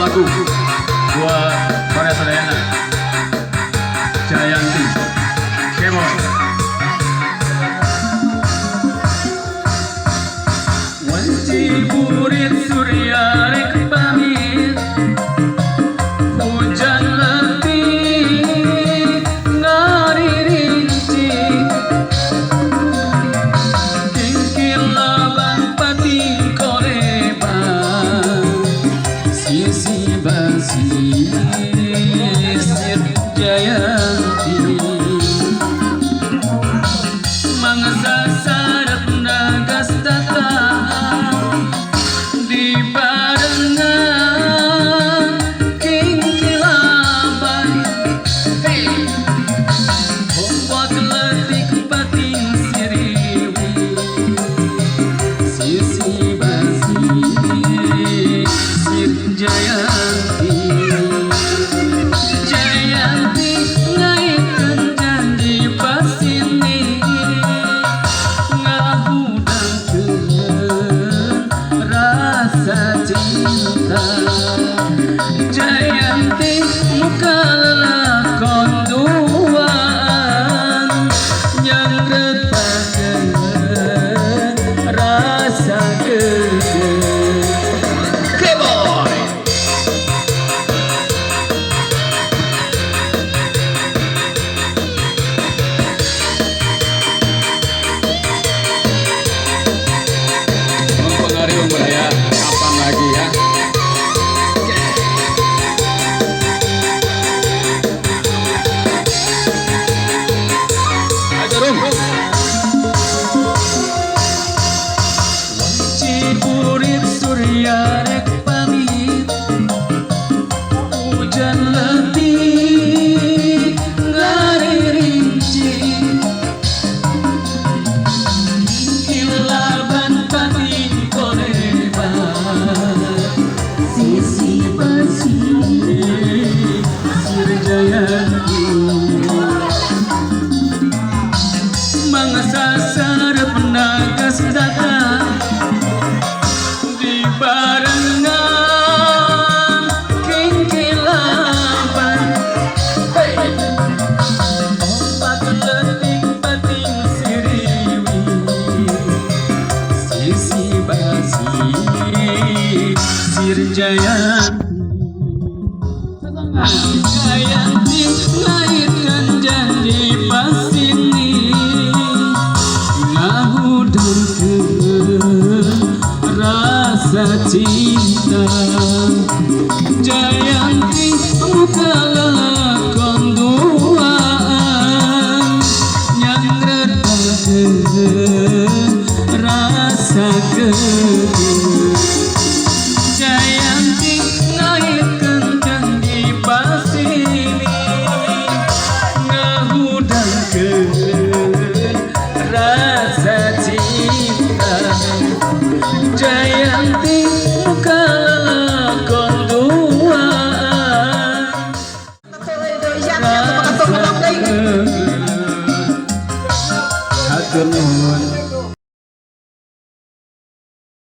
lagu buat Korea Sadayana Jayanti Kemon. Wanci burit surya rek pamit, hujan letih ngari rinci, kingkil laban pati koreba, sisi basi sir Jayanti, mangsa sarap nagas datang di barengan kingkilaban, membuat letik batin siriwi, sisi basi sir Jayanti. Jayanti ngaitkan janji pasini, ngahudangkeun rasa cinta. Jayanti muka lelakon duaan, yang retakeun rasa gede. Keboy mempengaruhi budaya kapan lagi ya? Ayo dong. Wanci burit surya rek pamit, hujan letih ngari rinci, kilaban pati koreba, sisi basi sir Jayanti, mangsa sarep nagas datang di barengan kingkilaban, ombak letik batin siriwi, sisi basi sir Jayanti. Jayanti ngaitkan janji pasini, ngahudangkeun rasa cinta. Jayanti muka lelakon duaan, yang retakeun rasa gede. Jayanti ngaitkan janji pasini, ngahudangkeun rasa cinta. Jayanti